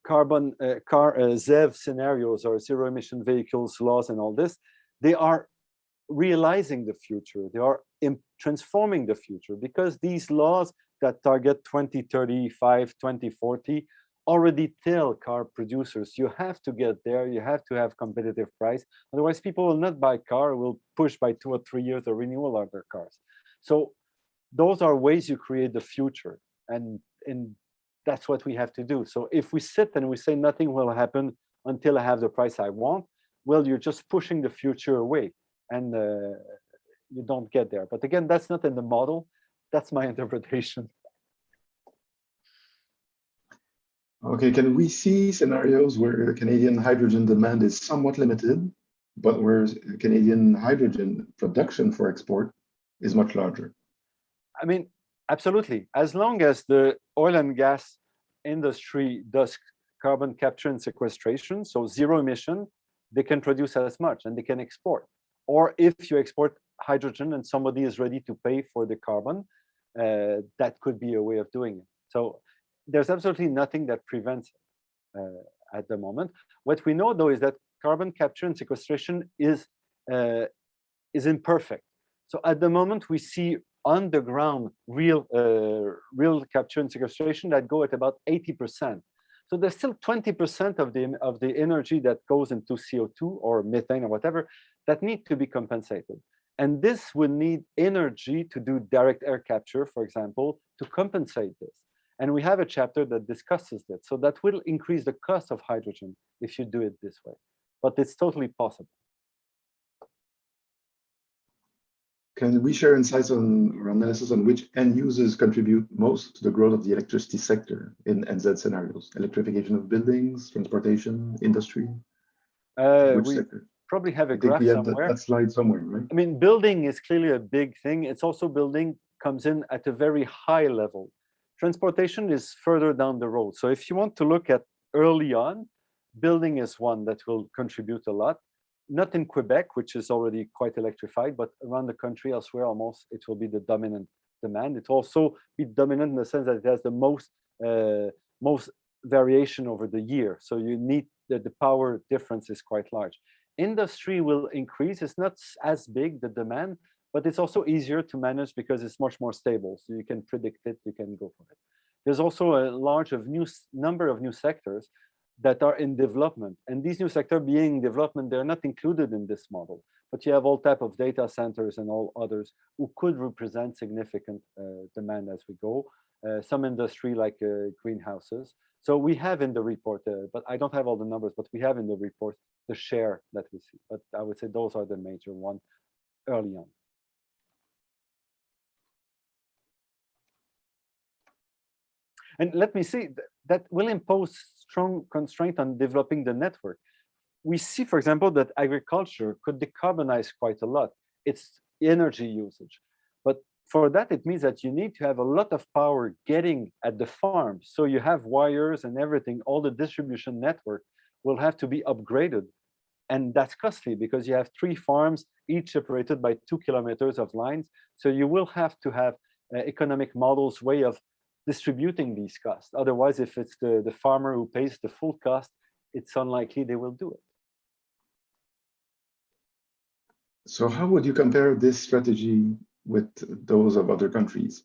ZEV scenarios or zero emission vehicles laws and all this, they are realizing the future. They are transforming the future, because these laws that target 2035, 2040 already tell car producers, you have to get there, you have to have competitive price. Otherwise, people will not buy car, will push by 2 or 3 years the renewal of their cars. So those are ways you create the future. And that's what we have to do. So if we sit and we say nothing will happen until I have the price I want, well, you're just pushing the future away, and you don't get there. But again, that's not in the model. That's my interpretation. Okay, can we see scenarios where Canadian hydrogen demand is somewhat limited, but where Canadian hydrogen production for export is much larger? I mean, absolutely. As long as the oil and gas industry does carbon capture and sequestration, so zero emission, they can produce as much and they can export. Or if you export hydrogen and somebody is ready to pay for the carbon, that could be a way of doing it. So there's absolutely nothing that prevents it. at the moment. What we know, though, is that carbon capture and sequestration is imperfect. So at the moment, we see underground real capture and sequestration that go at about 80%. So there's still 20% of the energy that goes into CO2 or methane or whatever that need to be compensated. And this will need energy to do direct air capture, for example, to compensate this. And we have a chapter that discusses that. So that will increase the cost of hydrogen if you do it this way. But it's totally possible. Can we share insights or analysis on which end users contribute most to the growth of the electricity sector in NZ scenarios? Electrification of buildings, transportation, industry? Which We sector? probably have a I think graph we have somewhere. that slide somewhere, right? I mean, building is clearly a big thing. It's also building comes in at a very high level. Transportation is further down the road. So if you want to look at early on, building is one that will contribute a lot. Not in Quebec, which is already quite electrified, but around the country elsewhere, almost it will be the dominant demand. It will also be dominant in the sense that it has the most variation over the year. So you need the power difference is quite large. Industry will increase. It's not as big, the demand, but it's also easier to manage because it's much more stable. So you can predict it, you can go for it. There's also a large number of new sectors that are in development. And these new sectors being in development, they're not included in this model, but you have all type of data centers and all others who could represent significant demand as we go. Some industry like greenhouses. So we have in the report, but I don't have all the numbers, but we have in the report the share that we see. But I would say those are the major ones early on. And let me see, that will impose strong constraint on developing the network. We see, for example, that agriculture could decarbonize quite a lot. It's energy usage. But for that, it means that you need to have a lot of power getting at the farm. So you have wires and everything, all the distribution network will have to be upgraded. And that's costly because you have 3 farms, each separated by 2 kilometers of lines. So you will have to have economic models, way of distributing these costs. Otherwise, if it's the farmer who pays the full cost, it's unlikely they will do it. So how would you compare this strategy with those of other countries?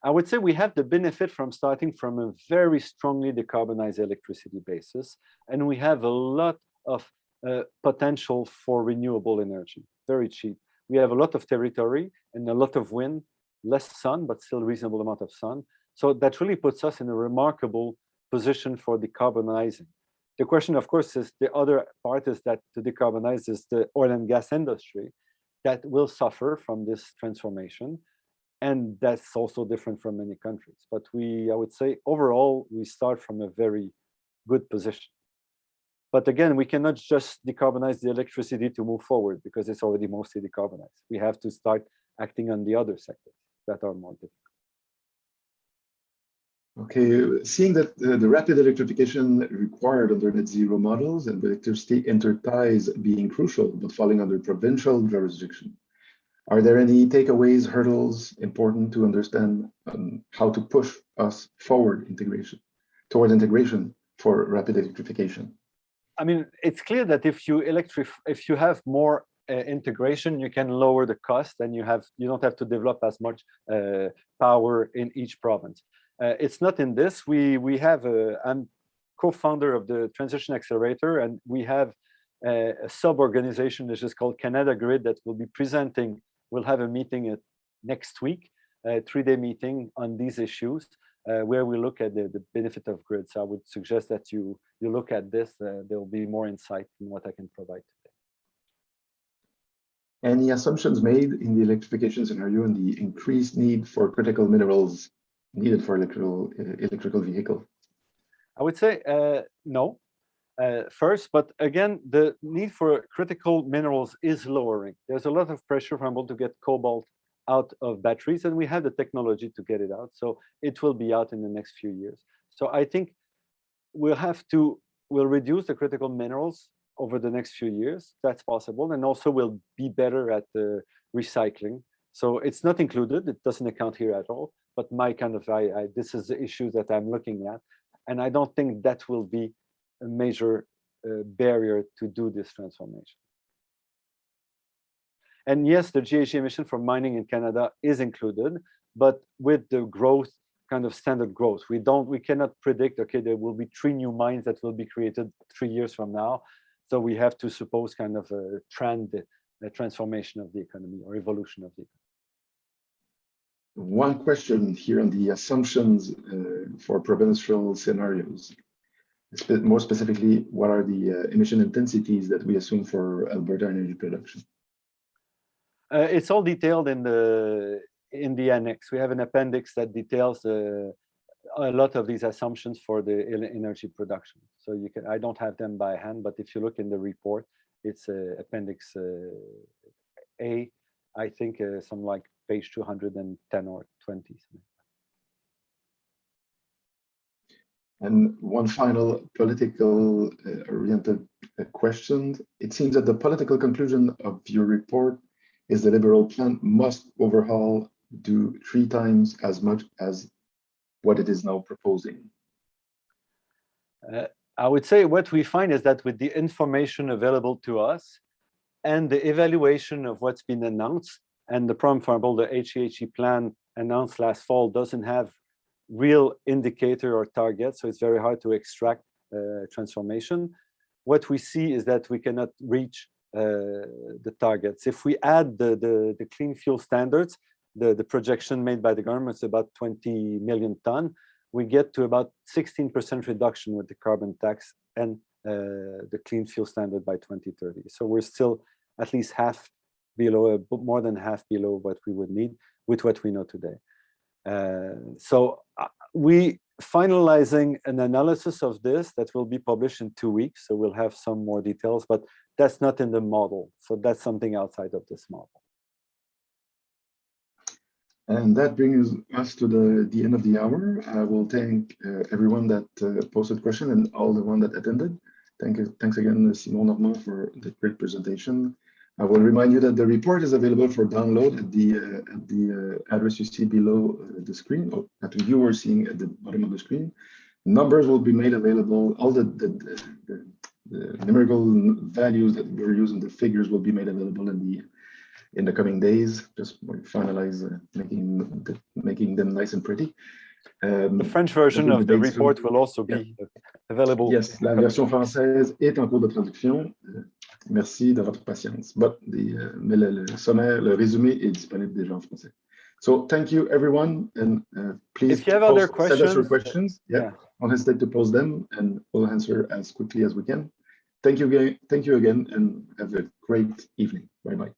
I would say we have the benefit from starting from a very strongly decarbonized electricity basis, and we have a lot of potential for renewable energy, very cheap. We have a lot of territory and a lot of wind, less sun, but still reasonable amount of sun. So that really puts us in a remarkable position for decarbonizing. The question, of course, is the other part is that to decarbonize is the oil and gas industry that will suffer from this transformation. And that's also different from many countries. But I would say, overall, we start from a very good position. But again, we cannot just decarbonize the electricity to move forward because it's already mostly decarbonized. We have to start acting on the other sectors that are more difficult. Okay, seeing that the rapid electrification required under net zero models and with electricity interties being crucial, but falling under provincial jurisdiction, are there any takeaways, hurdles important to understand how to push us forward toward integration for rapid electrification? I mean, it's clear that if you have more integration, you can lower the cost, and you don't have to develop as much power in each province. It's not in this. I'm co-founder of the Transition Accelerator, and we have a sub-organization that is called Canada Grid that will be presenting. We'll have a meeting next week, a 3-day meeting on these issues, where we look at the benefit of grid. So I would suggest that you look at this. There will be more insight in what I can provide today. Any assumptions made in the electrification scenario and the increased need for critical minerals needed for electrical vehicle? I would say no, first, but again, the need for critical minerals is lowering. There's a lot of pressure for example to get cobalt out of batteries, and we have the technology to get it out. So it will be out in the next few years. So I think we'll reduce the critical minerals over the next few years. That's possible, and also we'll be better at the recycling. So it's not included. It doesn't account here at all. But my kind of this is the issue that I'm looking at. And I don't think that will be a major barrier to do this transformation. And yes, the GHG emission from mining in Canada is included, but with the growth, kind of standard growth, we cannot predict, okay, there will be 3 new mines that will be created 3 years from now. So we have to suppose kind of a trend, a transformation of the economy or evolution of the economy. One question here on the assumptions for provincial scenarios. More specifically, what are the emission intensities that we assume for Alberta energy production? It's all detailed in the annex. We have an appendix that details a lot of these assumptions for the energy production. So you can, I don't have them by hand, but if you look in the report, it's appendix A, I think some like page 210 or 20. And one final political oriented question. It seems that the political conclusion of your report is the Liberal plan must overhaul, do 3 times as much as what it is now proposing. I would say what we find is that with the information available to us and the evaluation of what's been announced, and the problem, for example, the HEHE plan announced last fall doesn't have real indicator or target, so it's very hard to extract transformation. What we see is that we cannot reach the targets. If we add the clean fuel standards, the projection made by the government is about 20 million ton, we get to about 16% reduction with the carbon tax and the clean fuel standard by 2030. So we're still at least half below, more than half below what we would need with what we know today. So we finalizing an analysis of this that will be published in 2 weeks. So we'll have some more details, but that's not in the model. So that's something outside of this model. And that brings us to the end of the hour. I will thank everyone that posted questions and all the one that attended. Thanks again, Simon Normand, for the great presentation. I will remind you that the report is available for download at the address you see below the screen, or that you are seeing at the bottom of the screen. Numbers will be made available. All the numerical values that we're using, the figures will be made available in the coming days. Just finalize making them nice and pretty. The French version of the report will also be available. Yes, la version française est en cours de traduction. Merci de votre patience. Mais le sommaire, le résumé est disponible déjà en français. So thank you, everyone, and please if you have other questions, send us your questions. Don't hesitate to post them, and we'll answer as quickly as we can. Thank you again, and have a great evening. Bye bye.